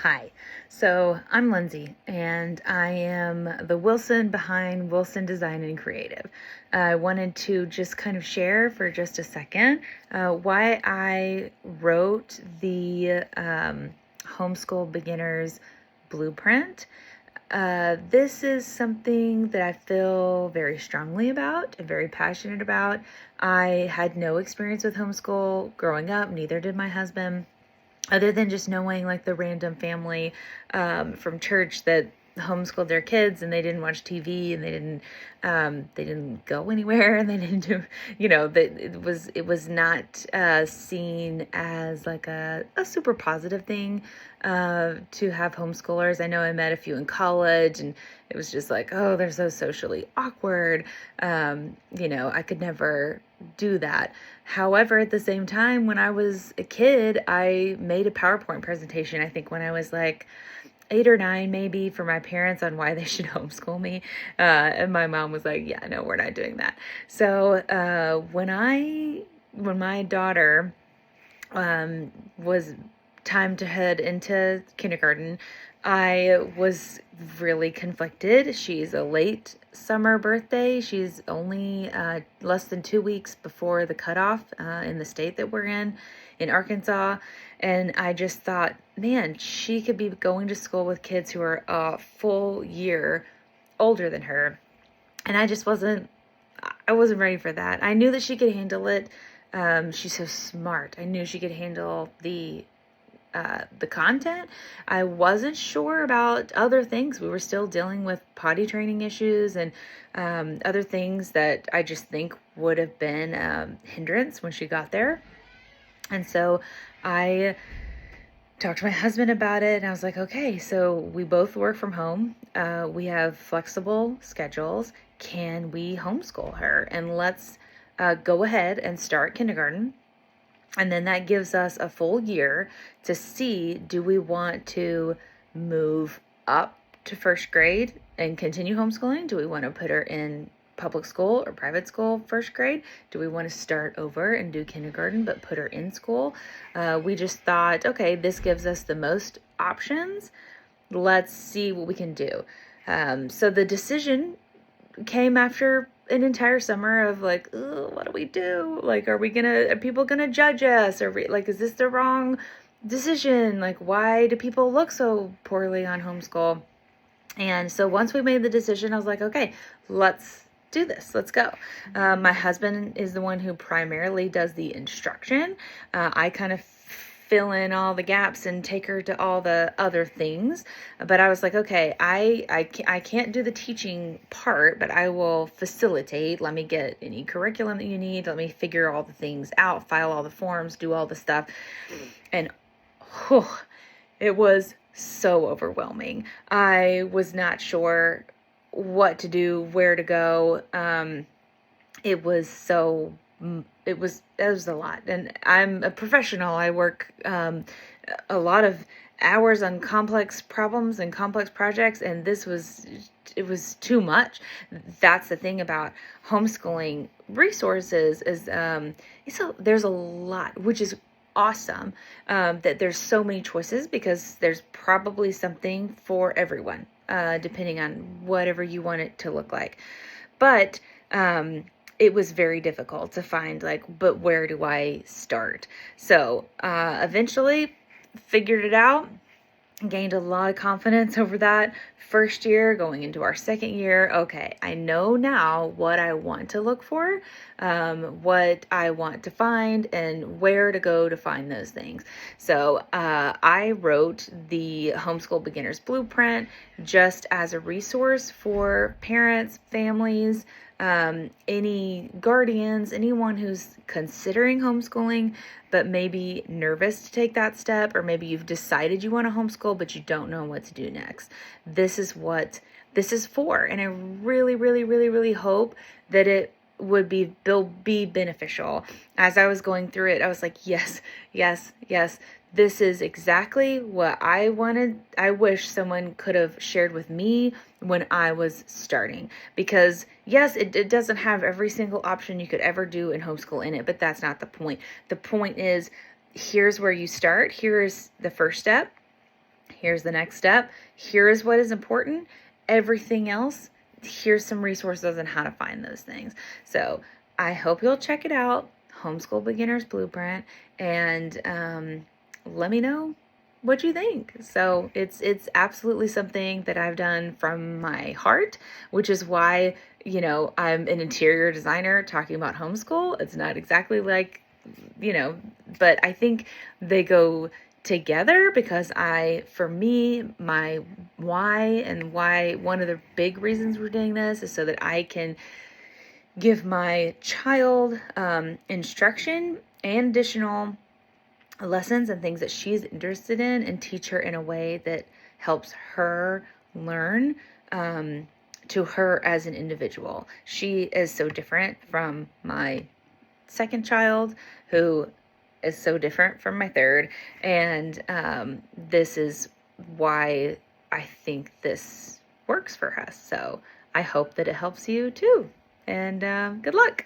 Hi, so I'm Lindsay, and I am the Wilson behind Wilson Design and Creative. I wanted to just kind of share for just a second why I wrote the Homeschool Beginners Blueprint. This is something that I feel very strongly about and very passionate about. I had no experience with homeschool growing up, neither did my husband, other than just knowing like the random family from church that homeschooled their kids and they didn't watch TV and they didn't go anywhere and they didn't do, that it was not seen as like a super positive thing to have homeschoolers. I know I met a few in college and it was just like, oh, they're so socially awkward. I could never do that. However, at the same time, when I was a kid, I made a PowerPoint presentation, I think when I was like 8 or 9 maybe, for my parents on why they should homeschool me. And my mom was like, yeah, no, we're not doing that. So when my daughter was time to head into kindergarten, I was really conflicted. She's a late summer birthday. She's only less than 2 weeks before the cutoff in the state that we're in Arkansas. And I just thought, man, she could be going to school with kids who are a full year older than her. And I wasn't ready for that. I knew that she could handle it. She's so smart. I knew she could handle the content. I wasn't sure about other things. We were still dealing with potty training issues and other things that I just think would have been hindrance when she got there. And so I talked to my husband about it, and I was like, okay, so we both work from home. We have flexible schedules. Can we homeschool her? And let's go ahead and start kindergarten. And then that gives us a full year to see, do we want to move up to first grade and continue homeschooling? Do we want to put her in public school or private school first grade? Do we want to start over and do kindergarten but put her in school? We just thought, okay, this gives us the most options. Let's see what we can do. So the decision came after an entire summer of like, what do we do? Like, are people gonna judge us? Is this the wrong decision? Like, why do people look so poorly on homeschool? And so once we made the decision, I was like, okay, let's do this. Let's go. My husband is the one who primarily does the instruction. I kind of fill in all the gaps and take her to all the other things. But I was like, okay, I can't do the teaching part, but I will facilitate. Let me get any curriculum that you need. Let me figure all the things out, file all the forms, do all the stuff. And it was so overwhelming. I was not sure what to do, where to go. It was a lot. And I'm a professional. I work a lot of hours on complex problems and complex projects, and it was too much. That's the thing about homeschooling resources is there's a lot, which is awesome, that there's so many choices, because there's probably something for everyone, depending on whatever you want it to look like. But it was very difficult to find, but where do I start? So eventually figured it out, gained a lot of confidence over that first year, going into our second year. Okay, I know now what I want to look for, what I want to find, and where to go to find those things. So I wrote the Homeschool Beginners Blueprint just as a resource for parents, families, any guardians, anyone who's considering homeschooling but maybe nervous to take that step, or maybe you've decided you want to homeschool but you don't know what to do next. This is what this is for, and I really, really, really, really hope that it would be beneficial. As I was going through it, I was like, yes, yes, yes. This is exactly what I wanted. I wish someone could have shared with me when I was starting, because yes, it doesn't have every single option you could ever do in homeschool in it, but that's not the point. The point is, here's where you start. Here is the first step. Here's the next step. Here is what is important. Everything else, here's some resources on how to find those things. So I hope you'll check it out, Homeschool Beginner's Blueprint, and let me know what you think. So it's absolutely something that I've done from my heart, which is why, I'm an interior designer talking about homeschool. It's not exactly like, but I think they go together because for me, my why, one of the big reasons we're doing this is so that I can give my child instruction and additional lessons and things that she's interested in, and teach her in a way that helps her learn to her as an individual. She is so different from my second child, who is so different from my third, and this is why I think this works for us. So I hope that it helps you too, and good luck.